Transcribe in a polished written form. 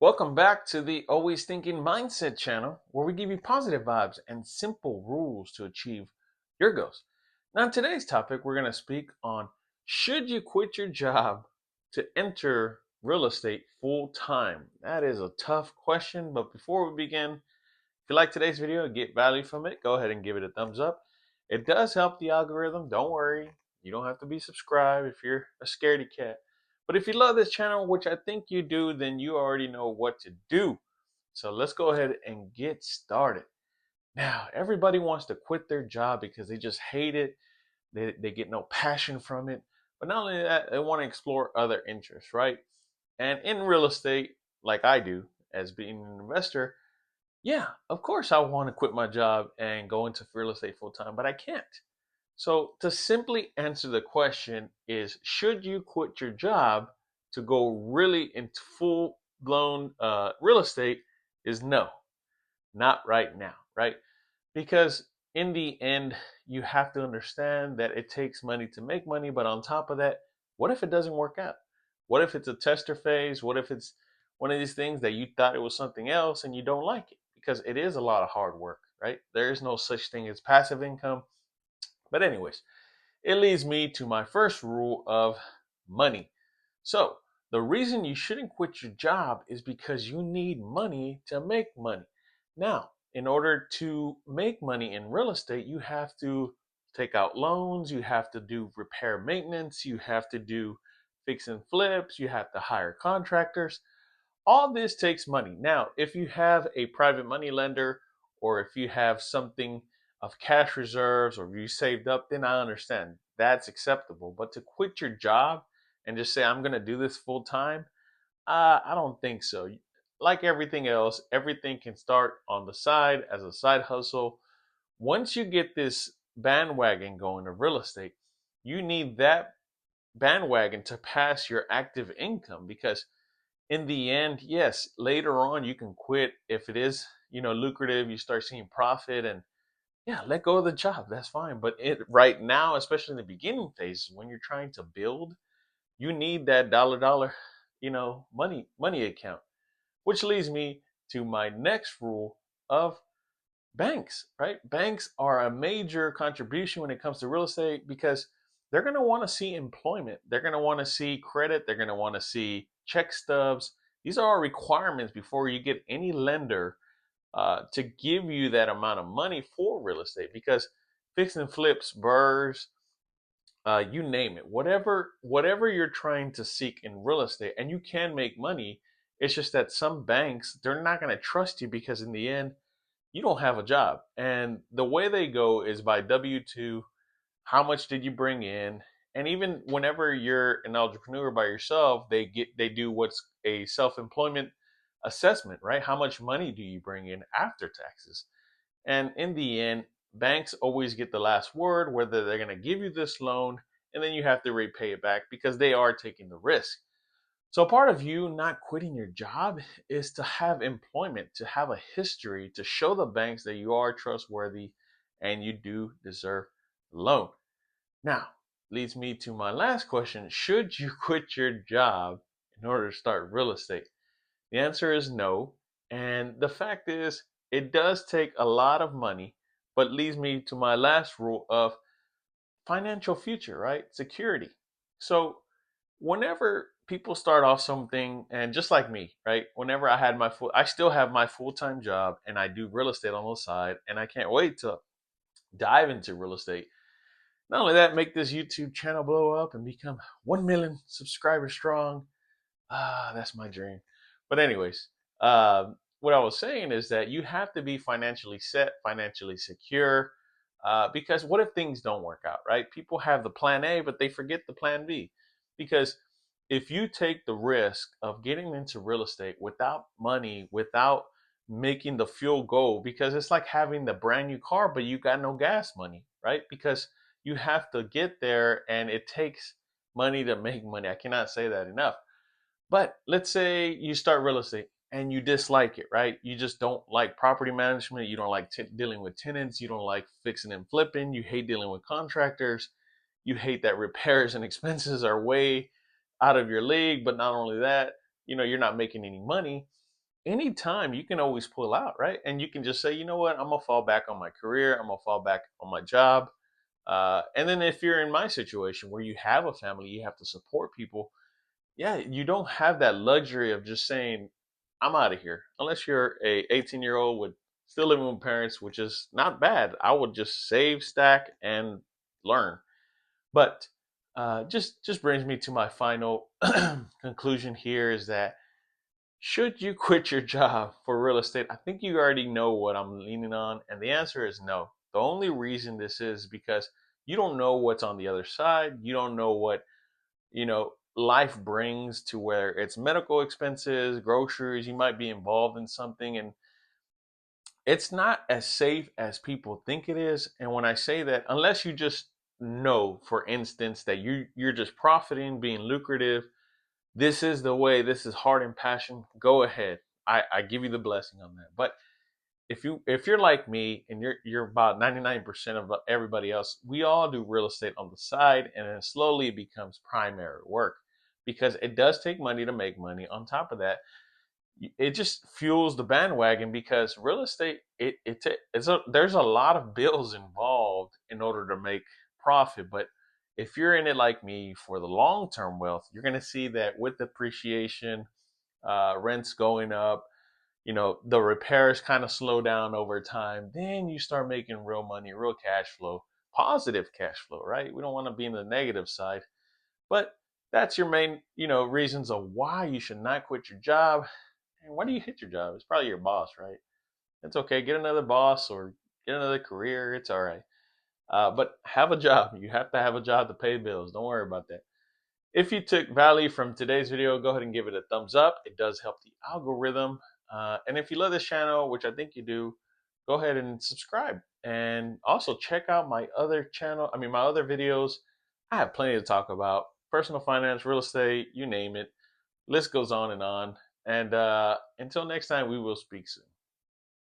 Welcome back to the Always Thinking Mindset channel, where we give you positive vibes and simple rules to achieve your goals. Now, in today's topic, we're going to speak on should you quit your job to enter real estate full time? That is a tough question, but before we begin, if you like today's video and get value from it, go ahead and give it a thumbs up. It does help the algorithm. Don't worry. You don't have to be subscribed if you're a scaredy cat. But if you love this channel, which I think you do, then you already know what to do. So let's go ahead and get started. Now, everybody wants to quit their job because they just hate it. They get no passion from it. But not only that, they want to explore other interests, right? And in real estate, like I do, as being an investor, yeah, of course I want to quit my job and go into real estate full time, but I can't. So to simply answer the question is, should you quit your job to go really into full blown real estate? Is no, not right now, right? Because in the end, you have to understand that it takes money to make money. But on top of that, what if it doesn't work out? What if it's a tester phase? What if it's one of these things that you thought it was something else and you don't like it? Because it is a lot of hard work, right? There is no such thing as passive income. But, anyways, it leads me to my first rule of money. So, the reason you shouldn't quit your job is because you need money to make money. Now, in order to make money in real estate, you have to take out loans, you have to do repair maintenance, you have to do fix and flips, you have to hire contractors. All this takes money. Now, if you have a private money lender or if you have something of cash reserves or you saved up, then I understand that's acceptable. But to quit your job and just say, I'm going to do this full time, I don't think so. Like everything else, everything can start on the side as a side hustle. Once you get this bandwagon going of real estate, you need that bandwagon to pass your active income because in the end, yes, later on you can quit if it is, lucrative, you start seeing profit and yeah, let go of the job. That's fine. But it right now, especially in the beginning phases when you're trying to build, you need that dollar, money account. Which leads me to my next rule of banks, right? Banks are a major contribution when it comes to real estate because they're going to want to see employment. They're going to want to see credit. They're going to want to see check stubs. These are all requirements before you get any lender to give you that amount of money for real estate because fix and flips, burrs, you name it, whatever you're trying to seek in real estate, and you can make money. It's just that some banks, they're not going to trust you because in the end you don't have a job. And the way they go is by W 2. How much did you bring in? And even whenever you're an entrepreneur by yourself, they do what's a self-employment assessment, right? How much money do you bring in after taxes? And in the end, banks always get the last word whether they're going to give you this loan and then you have to repay it back because they are taking the risk. So part of you not quitting your job is to have employment, to have a history, to show the banks that you are trustworthy and you do deserve the loan. Now, leads me to my last question. Should you quit your job in order to start real estate? The answer is no. And the fact is, it does take a lot of money, but leads me to my last rule of financial future, right? Security. So whenever people start off something, and just like me, right? Whenever I still have my full-time job and I do real estate on the side, and I can't wait to dive into real estate. Not only that, make this YouTube channel blow up and become 1 million subscribers strong. That's my dream. But anyways, what I was saying is that you have to be financially set, financially secure, because what if things don't work out, right? People have the plan A, but they forget the plan B. Because if you take the risk of getting into real estate without money, without making the fuel go, because it's like having the brand new car, but you got no gas money, right? Because you have to get there and it takes money to make money. I cannot say that enough. But let's say you start real estate and you dislike it, right? You just don't like property management. You don't like dealing with tenants. You don't like fixing and flipping. You hate dealing with contractors. You hate that repairs and expenses are way out of your league. But not only that, you're not making any money. anytime you can always pull out, right? And you can just say, you know what, I'm gonna fall back on my career, I'm gonna fall back on my job. And then if you're in my situation where you have a family, you have to support people, yeah, you don't have that luxury of just saying, I'm out of here. Unless you're a 18-year-old with still living with parents, which is not bad. I would just save, stack, and learn. But just brings me to my final conclusion here is that should you quit your job for real estate? I think you already know what I'm leaning on, and the answer is no. The only reason this is because you don't know what's on the other side. You don't know what, life brings, to where it's medical expenses, groceries, you might be involved in something, and it's not as safe as people think it is. And when I say that, unless you just know, for instance, that you're just profiting, being lucrative, this is the way, this is heart and passion, go ahead. I give you the blessing on that. But if you're like me and you're about 99% of everybody else, we all do real estate on the side, and then slowly it becomes primary work because it does take money to make money. On top of that, it just fuels the bandwagon because real estate, there's a lot of bills involved in order to make profit. But if you're in it like me for the long term wealth, you're going to see that with depreciation, rents going up, the repairs kind of slow down over time, then you start making real money, real cash flow, positive cash flow, right? We don't want to be in the negative side. But that's your main, reasons of why you should not quit your job. And why do you hit your job? It's probably your boss, right? It's okay. Get another boss or get another career. It's all right. But have a job. You have to have a job to pay bills. Don't worry about that. If you took value from today's video, go ahead and give it a thumbs up. It does help the algorithm. And if you love this channel, which I think you do, go ahead and subscribe. And also check out my other channel. My other videos. I have plenty to talk about: personal finance, real estate, you name it. List goes on and on. And until next time, we will speak soon.